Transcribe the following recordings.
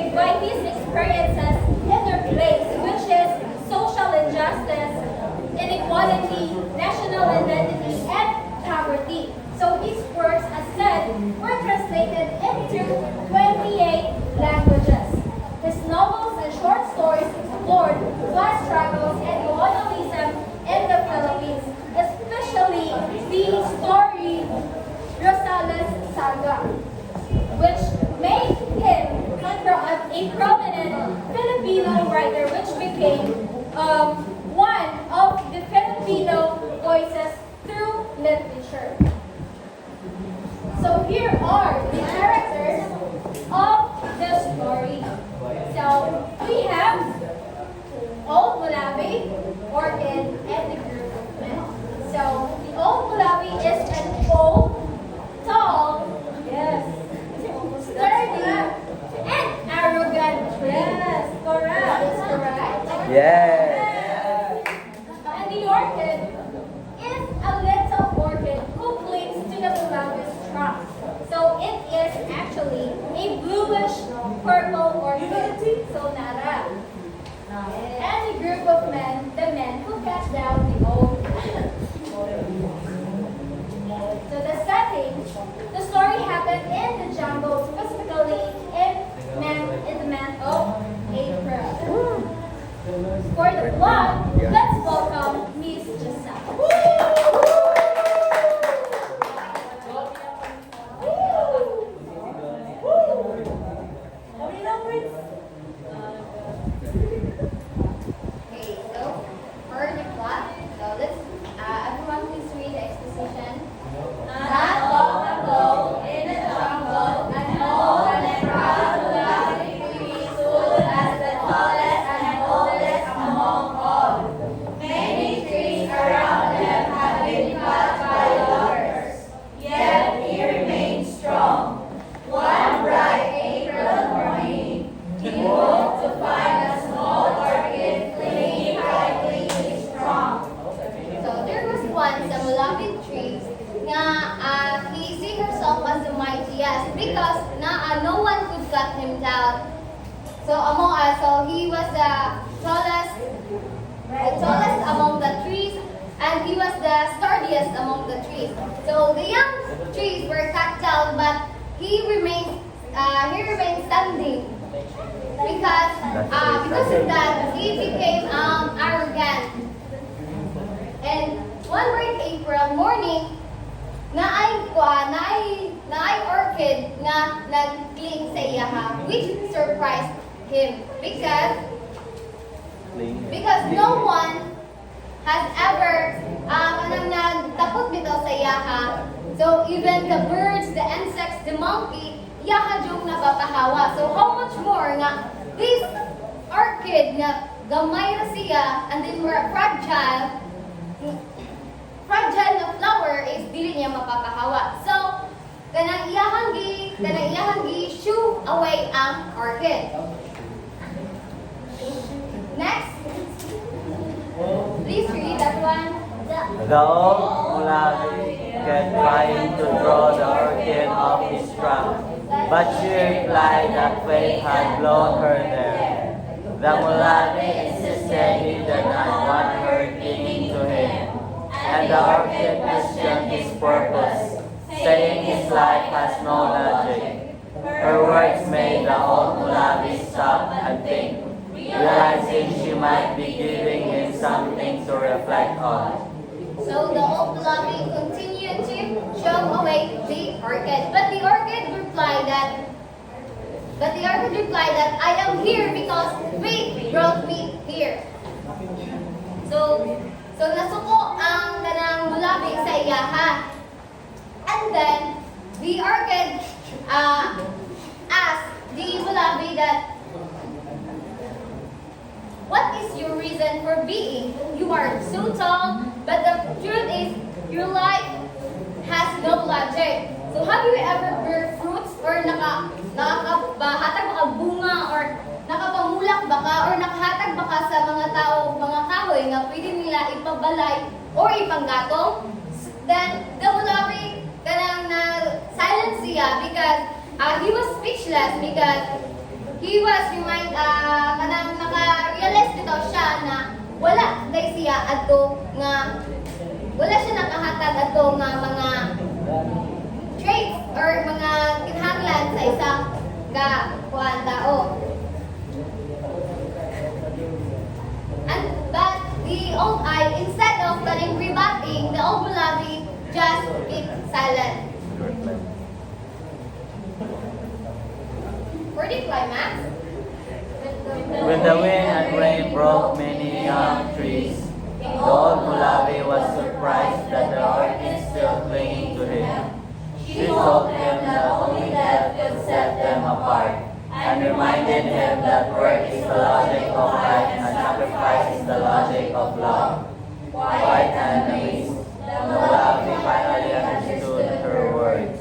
intrigued by his experiences in their place, which is social injustice, inequality, national identity, and poverty. So his works, as said, were translated into 28 languages. His novels and short stories explored class struggles and colonialism in the Philippines, especially the story Rosales Saga, which made him a prominent Filipino writer, which became one of the Filipino voices through literature. So here are the characters of the story. So we have Old Mulabi, Orchid, and the group of men. So the Old Mulabi is an old, tall, yes, sturdy, and arrogant tree. Yes, correct. That is correct. Yes. And the orchid is a little orchid who clings to the Mulabi's trunk. So it is actually a bluish purple orchid. So Nara. And a group of men, the men who catch down the old. So the setting, the story happened in the jungle, specifically in the month of April. For the plot, let's welcome Miss Giselle. Okay, so for the plot, so let's everyone please read the exposition. Not long ago, in the jungle, an old and proud Mulabi tree stood as the tallest and oldest among all. Many trees around them had been cut by loggers, yet he remained strong. One bright April morning, he woke to find a small orchid clinging tightly to his trunk. So there was once a Mulabi tree nga he see herself as the mightiest because no one could cut him down. So so he was the tallest among the trees, and he was the sturdiest among the trees. So the young trees were cut down, but he remained standing because of that he became arrogant. And one bright April morning, naay orchid nga nagcling sa iyaha, which surprised him because no one has ever nagtapot nito sa iyaha. So even the birds, the insects, the monkey, iyaha yung napapahawa. So how much more nga this orchid nga gamay ra siya and then more fragile na flower is dili niya mapapahawa. So kanang iyahang gi shoo away ang orchid. Next, please read that one. The old Mulabi kept trying to draw the orchid off his trunk, but she replied that fate had blown her there. The Mulabi insisted he did not want her clinging to him, and the orchid questioned his purpose, saying his life has no logic. Her words made the old Mulabi stop and think, realizing she might be giving him something to reflect on. So the old Mulabi continued to shove away the orchid, but the orchid replied that I am here because fate brought me here. So nasuko ang kanang Mulabi sa iyaha. And then the orchid asked the Mulabi that, what is your reason for being? You are so tall, but the truth is your life has no logic. So have you ever bear fruits or nakahatag baka bunga or nakapamulak baka or nakahatag baka sa mga tao, mga kahoy na pwede nila ipabalay or ipanggatong? Then the Mulabi kanang na silence siya because he was speechless because he he was kanang naka-realize nito siya na wala day siya adto nga wala siya nakahatag adto nga mga traits or mga kinahanglan sa isang kuan tao. But the old eye, instead of rebutting, the old Mulabi just keep silent. For the climax, When the wind and rain broke many young trees, the old Mulabi was surprised that the orchids still clinging to him. She told him that only death could set them apart, and reminded him that work is the logic of life and sacrifice is the logic of love. Quite amazed, the Mulabi finally understood her words.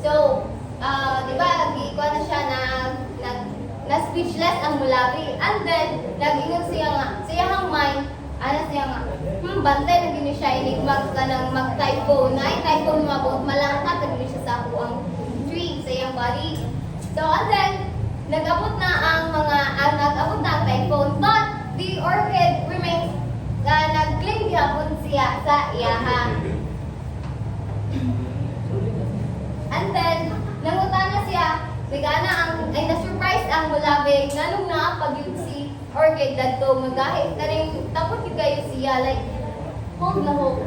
so, di ba, nag-iikuan na siya na speechless ang Mulabi. And then, nag-ingon siya nga, siyang mind, siya nga, bantay na gini siya, inig mag-typhoon. Na ay typhoon mabot, malangkat na gini siya sa ang tree, sa iyang body. So, and then, nag-abot na ang typhoon. But, the orchid remains, nag-cling gihapon siya sa iyaha. And then, nangutan na siya, na-surprise ang Mulabi, nganong naapag-yun si orchid dadto magahi karing tapos yun kayo siya, like, hold na hold.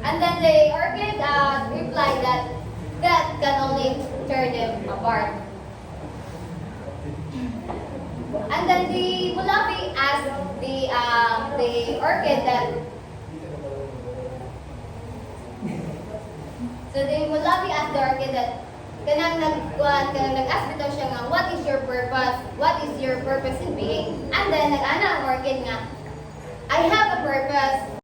And then the orchid replied that that can only tear them apart. And then the Mulabi asked the orchid that. So the Mulabi asked the orchid that kanang nag-ask bitaw siya nga, what is your purpose? What is your purpose in being? And then nag-ana ang orchid nga, I have a purpose.